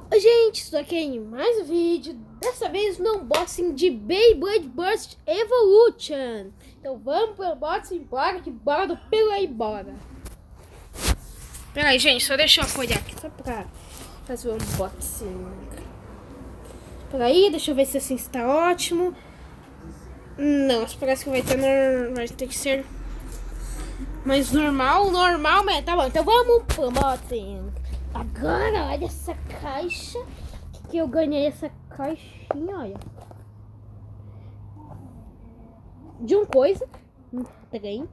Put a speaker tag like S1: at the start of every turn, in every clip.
S1: Oi, gente, estou aqui em mais um vídeo. Dessa vez no unboxing de Beyblade Burst Evolution. Então vamos pro unboxing, bora que bora do pelo aí, bora. Peraí, gente, só deixa eu apoiar aqui só pra fazer o unboxing. Peraí, deixa eu ver se assim está ótimo. Não, parece que vai ter que ser mais normal, mas tá bom. Então vamos pro unboxing. Agora, olha essa caixa que eu ganhei, essa caixinha, olha. De um coisa, um trem.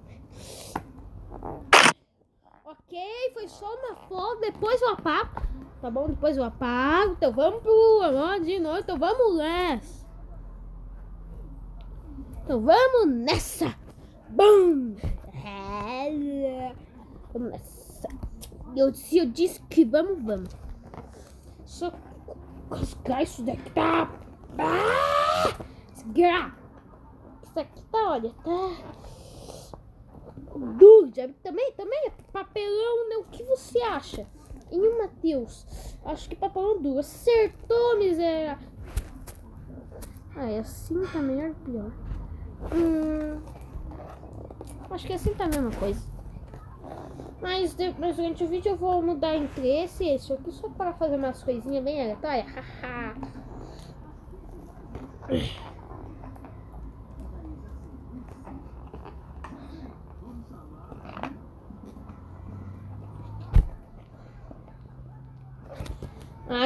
S1: Ok, foi só uma foto, depois eu apago. Tá bom, depois eu apago. Então vamos pro de novo, então vamos nessa. Então vamos nessa. Bum! Vamos nessa. Eu disse que vamos. Só rasgar isso daqui, tá? Isso aqui tá, olha, tá duro. Também é papelão, né? O que você acha? Matheus, acho que papelão duro. Acertou, miserável. Assim tá melhor, pior. Acho que assim tá a mesma coisa. Mas durante o vídeo eu vou mudar entre esse e esse aqui só para fazer umas coisinhas bem aleatórias.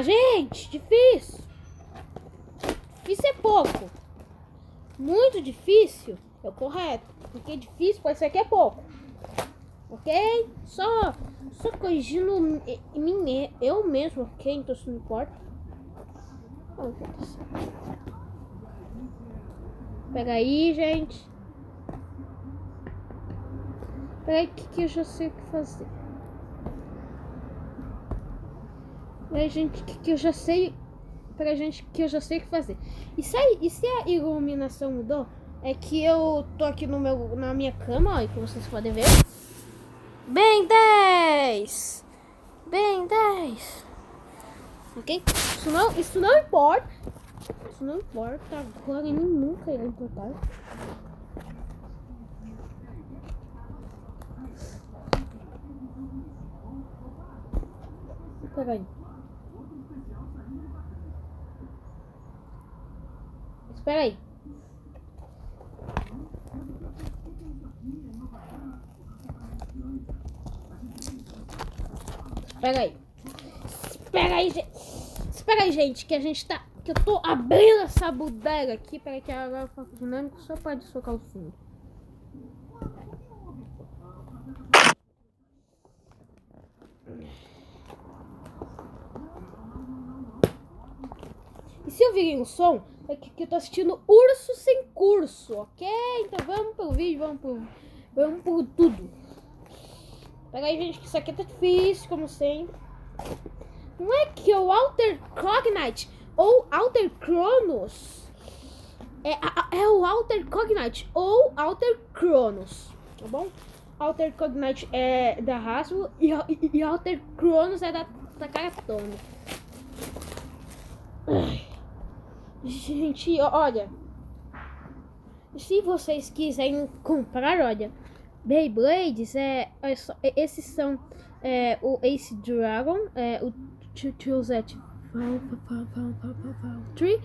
S1: Gente, difícil. Difícil é pouco. Muito difícil é o correto. Porque difícil pode ser que é pouco. Ok? Só corrigindo eu mesmo, ok? Então isso não importa. Pega aí, gente. Pega aí que eu já sei o que fazer. Pega aí, gente, que eu já sei. Pega gente, que eu já sei o que fazer. E se a iluminação mudou? É que eu tô aqui na minha cama, ó, que vocês podem ver. Bem 10! Bem 10! Ok? Isso não importa. Isso não importa. Agora e nunca irá importar. Espera aí. Espera aí. Espera aí, gente, que eu tô abrindo essa bodega aqui. Peraí que agora eu faço dinâmico só para desfocar o fundo. E se ouvirem o som, é que eu tô assistindo Urso Sem Curso, ok? Então vamos pro vídeo, vamos pro tudo. Pega aí, gente, que isso aqui tá difícil, como sempre. Não é que o Alter Cognite ou Alter Cronos é o Alter Cognite ou Alter Cronos, tá bom? Alter Cognite é da Hasbro e Alter Cronos é da Cartone. Gente, olha, se vocês quiserem comprar, olha, Beyblades, esses são o Ace Dragon, o Chuzette Valkyrie,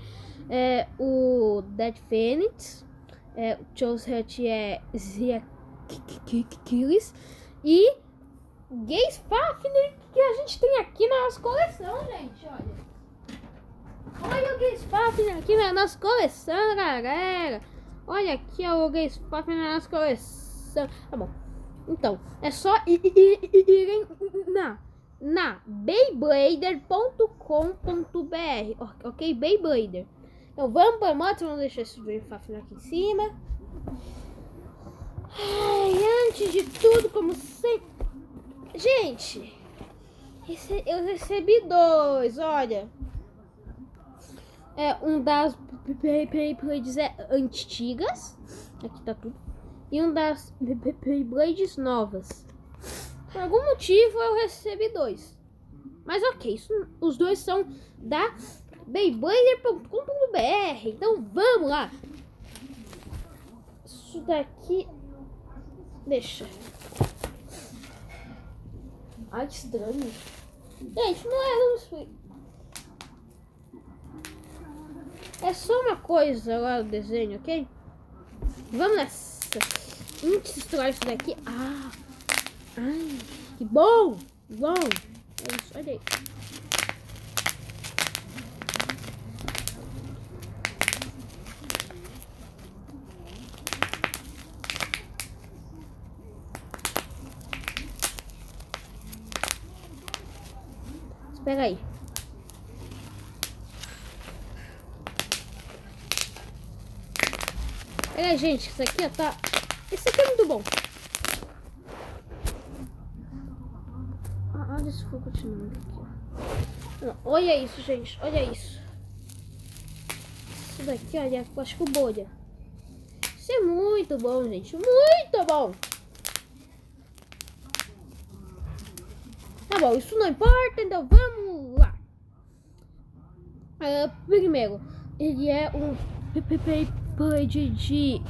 S1: o Dead Phoenix, o Chuzette Zia Killis e Gaze Fafner, que a gente tem aqui na nossa coleção, gente, olha. Olha o Gaze Fafner aqui na nossa coleção, galera. Olha aqui o Gaze Fafner na nossa coleção. Tá bom. Então, é só irem na beyblader.com.br, ok? Beyblader. Então vamos para a moto, vamos deixar esse Gaze Fafner aqui em cima. Antes de tudo, como sempre, gente, eu recebi dois, olha. Um das Beyblades antigas, aqui tá tudo, e um das Beyblades novas. Por algum motivo eu recebi dois. Mas ok, os dois são da Beyblade.com.br. Então vamos lá. Isso daqui... Deixa. Ai, que estranho. Gente, não é... É só uma coisa lá o desenho, ok? Vamos nessa. Antes de estourar isso daqui... Ai, que bom. Bom. É isso, olha aí. Espera aí. Espera aí, gente. Isso aqui, ó, tá... Esse aqui é muito bom. Olha esse fogo continuando aqui, ó. Olha isso, gente. Olha isso. Isso daqui, olha, eu acho que o bolha. Isso é muito bom, gente. Muito bom. Tá bom, isso não importa, então vamos lá. Primeiro, ele é um Beyblade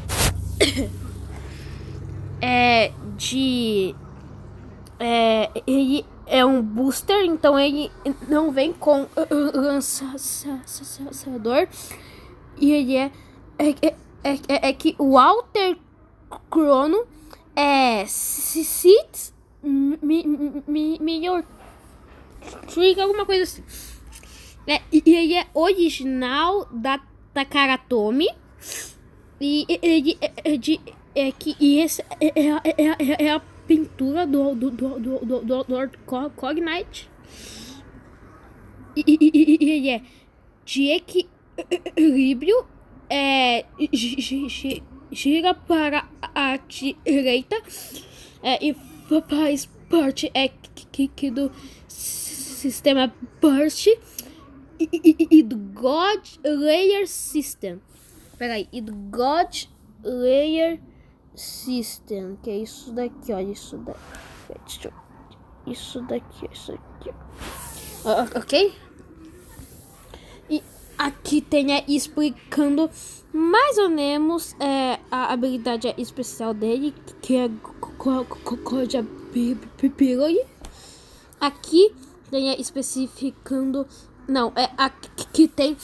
S1: ele é um booster, então ele não vem com lançador. E ele é que o Alter Chrono é Sith Mirror Trick, alguma coisa assim. E ele é original da Takara-Tomy. E ele essa é a pintura do Lord Cognite. E ele é de equilíbrio, gira para a direita, e faz parte do sistema Burst e do God Layer System. Peraí, e do God Layer System, que é isso daqui, olha, isso daqui, isso aqui, ok? E aqui tem explicando mais ou menos a habilidade especial dele, que é Koja Beyblade. Aqui tem especificando, não, aqui tem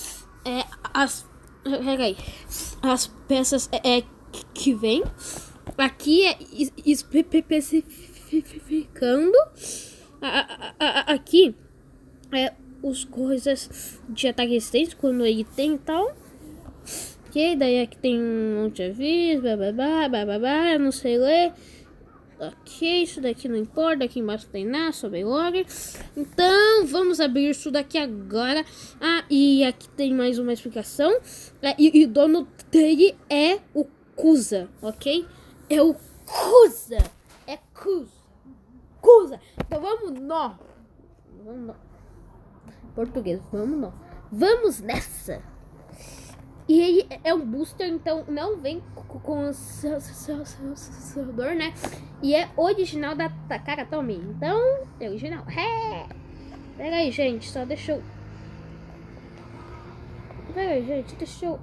S1: as peças que vem. Aqui é especificando. Aqui é os coisas de ataque resistente quando ele tem e tal. Ok, daí aqui tem um monte de aviso, bababá, não sei ler. Ok, isso daqui não importa, aqui embaixo não tem nada sobre log. Então, vamos abrir isso daqui agora. E aqui tem mais uma explicação. E o dono dele é o Kusa, ok? É o Kusa. É Kusa. Então, vamos nós. Português, vamos nessa. E ele é um booster, então não vem com lançador, né? E é original da Takara-Tomy. Então, é original. Pera aí, gente, só deixa eu... Pera aí, gente, deixa eu...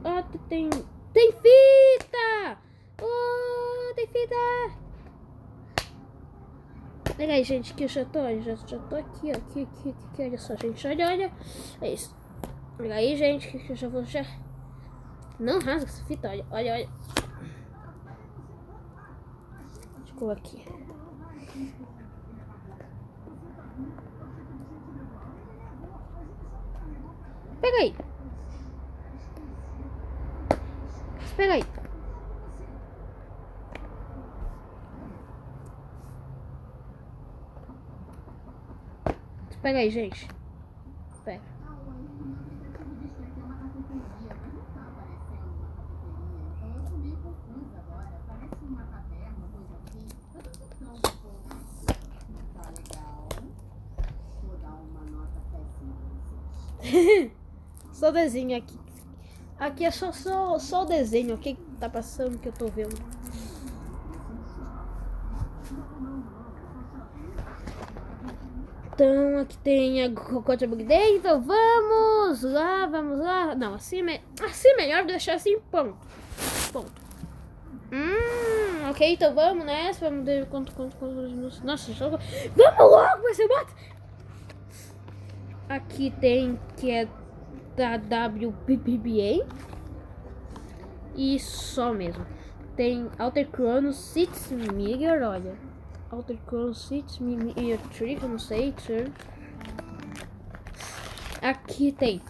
S1: Tem fita! Tem fita! Pera aí, gente, que eu já tô aqui, ó. Aqui, olha só, gente, olha. É isso. Pera aí, gente, que eu já vou... Não rasga essa fita, olha. Ficou aqui. Pega aí. Espera aí. Espera aí, gente. Espera. Só desenho aqui. Aqui é só o desenho, o que tá passando que eu tô vendo. Então, aqui tem a Cocote Upgrade, então vamos lá. Não, assim é melhor deixar assim, ponto. Ok, então vamos nessa, vamos ver quanto, nossa, jogo. Vamos logo, vai ser bota. Aqui tem, que é da WPBA. E só mesmo. Tem Alter Chronos, Sits Mirror, olha. Alter Chronos, Sits Mirror Trick, eu não sei. Aqui tem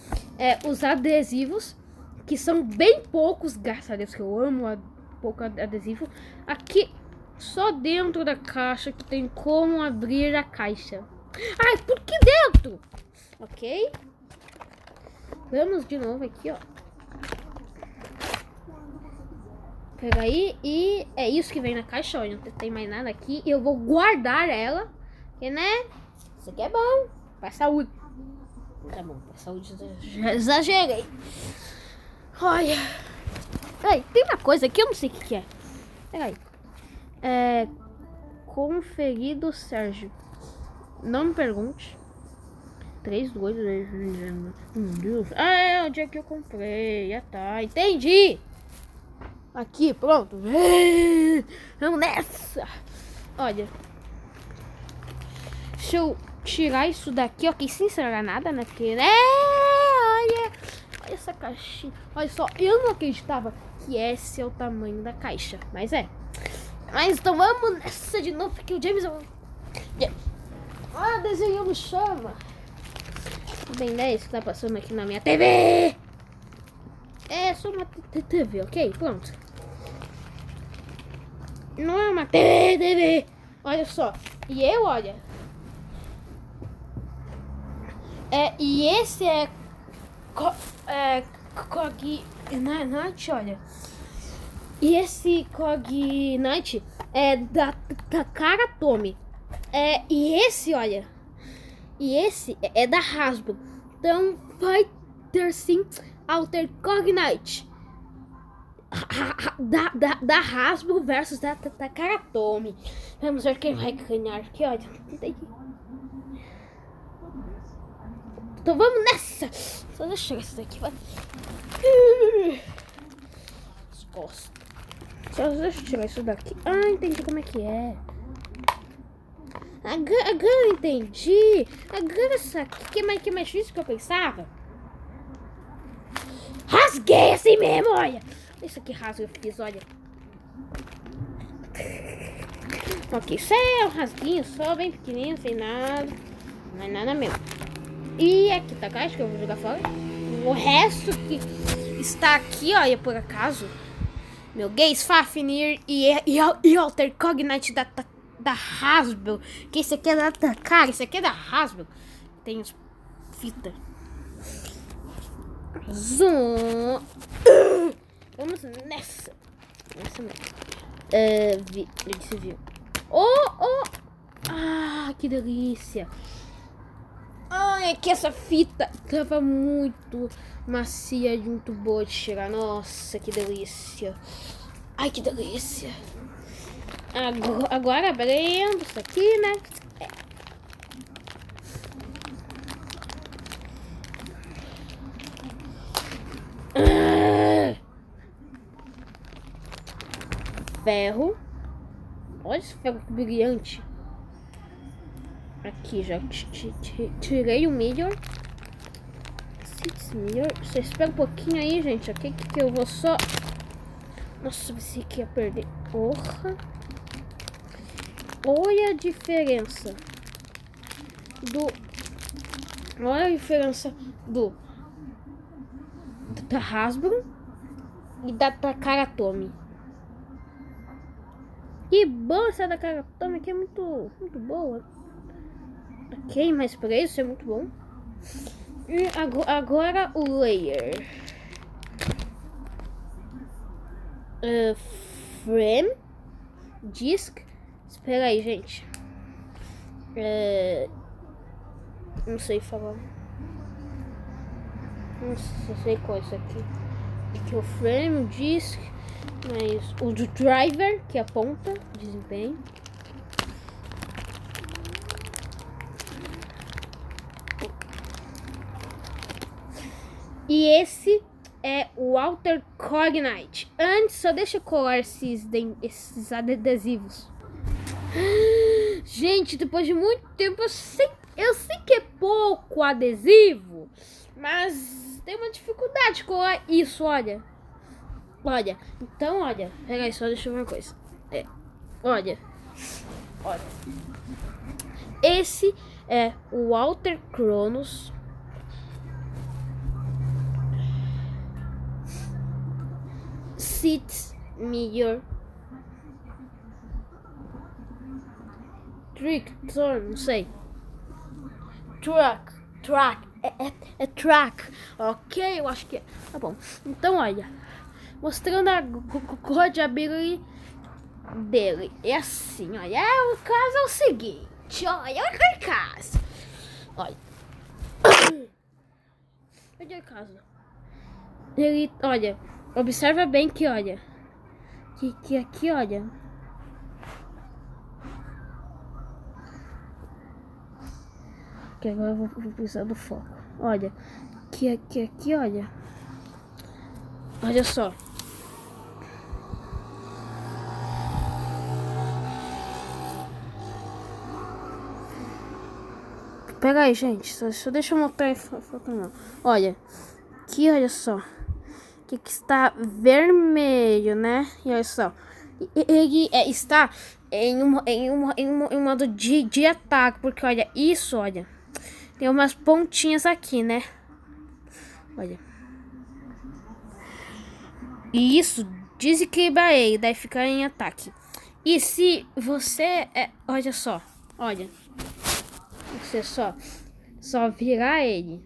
S1: os adesivos, que são bem poucos, graças a Deus, que eu amo pouco adesivo. Aqui, só dentro da caixa, que tem como abrir a caixa. Ai, por que dentro? Ok. Vamos de novo aqui, ó. Pega aí e é isso que vem na caixa, olha, não tem mais nada aqui. Eu vou guardar ela, porque, né, isso aqui é bom, pra saúde. Tá bom, pra saúde já exagerei. Olha, peraí, tem uma coisa aqui, eu não sei o que é. Peraí, conferido Sérgio, não me pergunte. 3, 2, meu Deus. É o dia que eu comprei, já tá, entendi. Aqui, pronto. Vamos nessa. Olha. Deixa eu tirar isso daqui, ok? Sem estragar nada, né? Porque, né? Olha essa caixinha. Olha só, eu não acreditava que esse é o tamanho da caixa. Mas é. Mas então vamos nessa de novo, porque o James... desenho me chama. Bem, né? Isso que tá passando aqui na minha TV. É só uma TV, ok? Pronto. Não é uma TV. Olha só. E eu, olha. E esse Cognite, olha. E esse Cognite é da Karatomi. E esse, olha. E esse é da Hasbro. Então vai ter sim Alter Cognite. Da Hasbro versus da Karatomi. Vamos ver quem vai ganhar aqui, olha. Então vamos nessa. Só deixa eu isso daqui, vai. As costas. Só deixa eu tirar isso daqui. Ah, entendi como é que é. Agora eu entendi. Agora isso aqui que é mais difícil que eu pensava. Rasguei assim mesmo, olha. Isso aqui rasgo eu fiz, olha. Ok, isso é um rasguinho só, bem pequenininho, sem nada. Não é nada mesmo. E aqui tá a caixa que eu vou jogar fora. O resto que está aqui, olha, por acaso. Meu Gaze Fafnir e Alter Cognite da Hasbro. Que esse aqui é da cara, esse aqui é da Hasbro. Tem as fitas. Zoom. Vamos nessa. Nessa mesmo. Você viu? Ah, que delícia. Ai, que essa fita tava muito macia e muito boa de cheirar. Nossa, que delícia. Ai, que delícia. Agora abrindo isso aqui, né? Ferro. Olha esse ferro brilhante. Aqui já tirei o Mirror. Você espera um pouquinho aí, gente. Ok, que eu vou só... Nossa, pensei que ia perder. Porra. Olha a diferença da Hasbro e da Karatomi. Que boa essa da Karatomi, que é muito boa. Ok, mas para isso é muito bom. E agora o layer. Frame. Disc. Espera aí, gente. Não sei falar. Não sei qual é isso aqui. Aqui é o frame, o disc. Mas o do driver, que aponta desempenho. E esse é o Walter Cognite. Antes, só deixa eu colar esses adesivos. Gente, depois de muito tempo, eu sei que é pouco adesivo, mas tem uma dificuldade de colar isso, olha. Olha, então, olha. Peraí, só deixa eu ver uma coisa. Olha. Esse é o Walter Cronos. Sit Major Trick, não sei. Track. É track. Ok, eu acho que é. Tá bom. Então, olha. Mostrando a Godability dele. É assim, olha. O caso é o seguinte. Olha o caso. Olha. Olha o caso. Ele, olha. Observa bem que, olha. Que aqui, olha. Que agora eu vou precisar do foco. Olha. Aqui, olha. Olha só. Pega aí, gente. Só deixa eu mostrar foto não. Olha. Aqui, olha só. Que está vermelho, né? E olha só. Ele está em um modo de ataque. Porque, olha, isso, olha. Tem umas pontinhas aqui, né? Olha. E isso desequilibra ele, daí fica em ataque. E se você olha só, olha. Você só virar ele.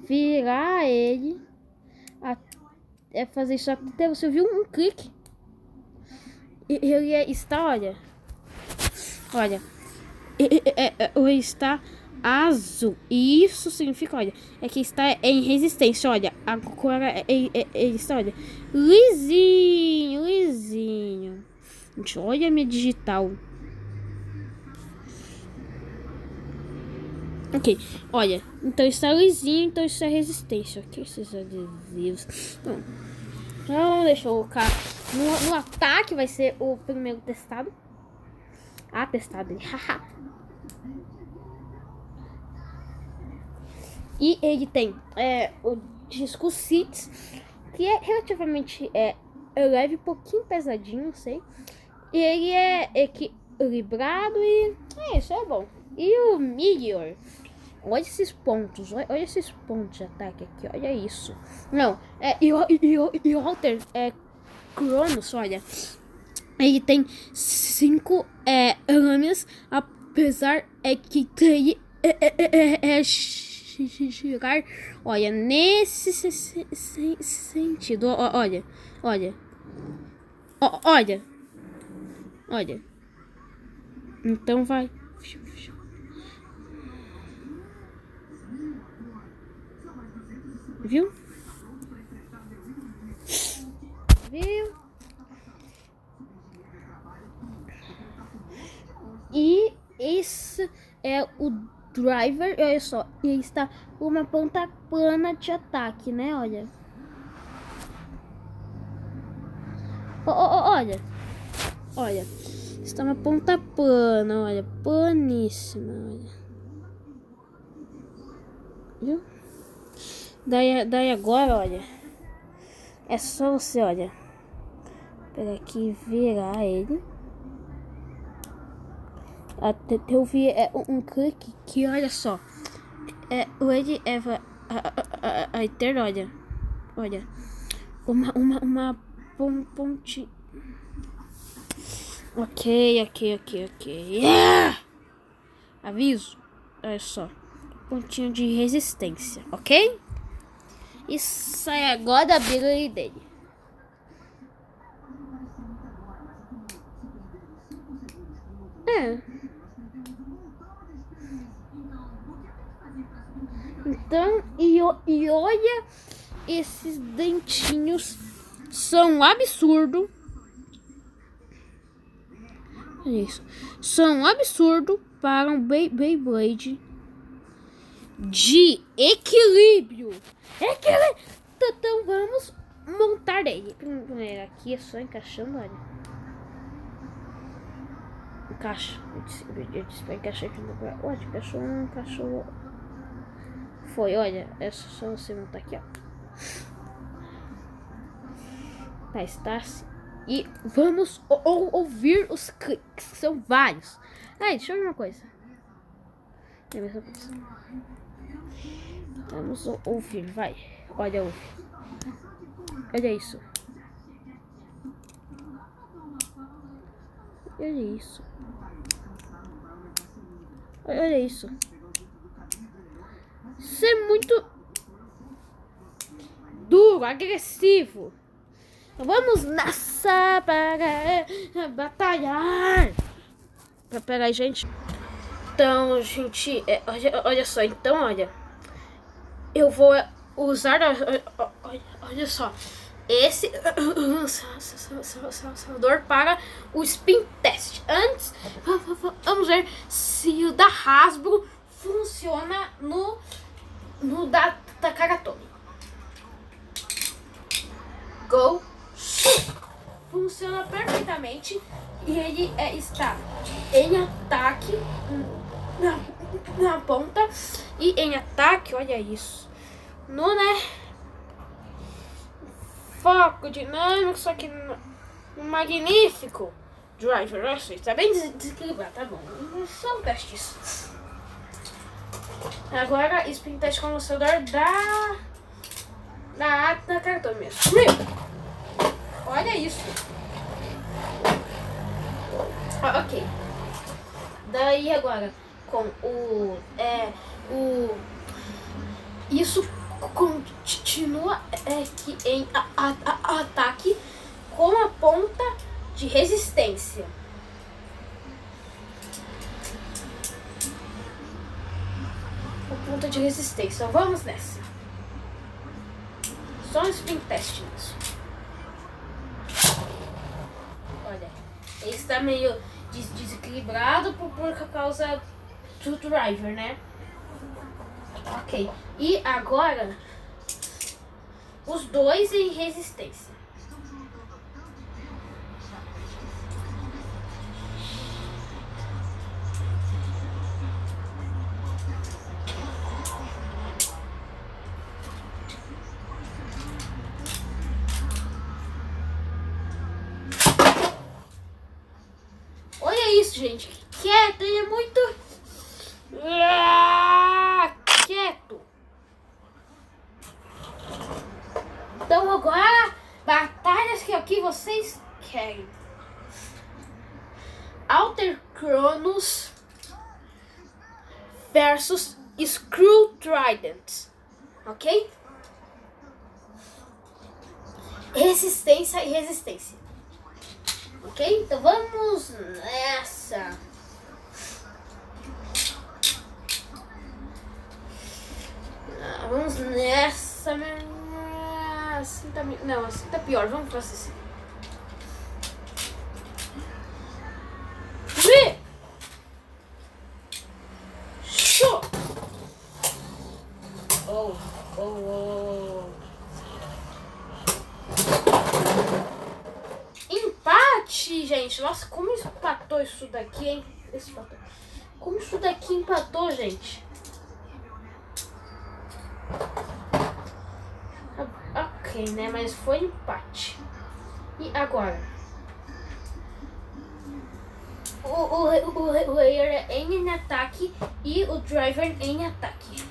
S1: Virar ele. É fazer isso até você viu um clique. Ele está, olha. Olha. Ele está azul. E isso significa, olha, é que está em resistência. Olha, agora ele está, olha, lisinho. Gente, olha a minha digital. Ok, olha, então está lisinho, então isso é resistência. Ok, esses adesivos. Então, deixa eu colocar no ataque, vai ser o primeiro testado. Testado ele, haha. E ele tem o disco Seats, que é relativamente leve, um pouquinho pesadinho, não sei. E ele é equilibrado e isso é bom. E o Meteor, olha esses pontos, olha esses pontos de ataque aqui, olha isso. Não, e o Walter Cronos, olha, ele tem 5 lâminas, apesar que tem chegar, olha, nesse sentido, olha. Então vai. Viu? E esse é o driver, olha só, e está uma ponta plana de ataque, né? Olha. Olha. Está uma ponta plana, olha, planíssima, olha. Viu? Daí agora, olha. É só você, olha. Pegar aqui e virar ele. Até eu vi um clique que, olha só. O Lady Eva a ter, olha. Uma ponte. Ok. Yeah! Aviso. Olha só. Pontinho de resistência, ok? E sai agora da ability dele. Então, e olha, esses dentinhos são um absurdo. Olha isso. São um absurdo para um Beyblade de equilíbrio. Então vamos montar ele. Primeiro aqui é só encaixando, olha. Encaixa. Eu disse pra encaixar aqui no lugar. Olha, encaixou. Foi, olha. É só você montar aqui, ó. Tá, está assim. E vamos ouvir os cliques. São vários. Ai, deixa eu ver uma coisa. É a mesma coisa. Vamos ouvir, vai. Olha, ouve. Olha isso. Olha isso. Olha isso. Isso é muito duro, agressivo. Vamos nessa para batalhar. Peraí, gente. Então, gente, olha só. Então, olha. Eu vou usar... Olha só. Esse lançador para o spin test. Antes, vamos ver se o da Hasbro funciona no da Takara-Tomy. Go! Funciona perfeitamente e ele está em ataque na ponta e em ataque, olha isso, no, né, foco dinâmico, só que magnífico driver, está bem desequilibrado, tá bom, são testes. Agora spin test com o lançador da cartão mesmo. Olha isso. Ok. Daí agora com isso continua aqui em ataque com a ponta de resistência. A ponta de resistência. Vamos nessa. Só um spin test nisso. Olha, ele está meio desequilibrado por causa do driver, né? Ok. E agora, os dois em resistência. Isso, gente, quieto, ele é muito quieto. Então agora, batalhas que vocês querem. Alter Chronos versus Screw Trident, ok? Resistência e resistência. Ok? Então vamos nessa. Vamos nessa. Assim tá... Não, assim tá pior. Vamos fazer assim. Show! Empate, gente. Nossa, como empatou isso daqui, hein? Como isso daqui empatou, gente? Ok, né? Mas foi empate. E agora? O layer é em ataque e o driver em ataque.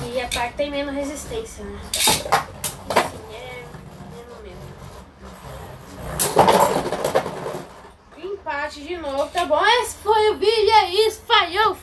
S1: E a parte tem menos resistência, né? Assim, menos mesmo. Empate de novo, tá bom? Esse foi o vídeo, é isso, falhou!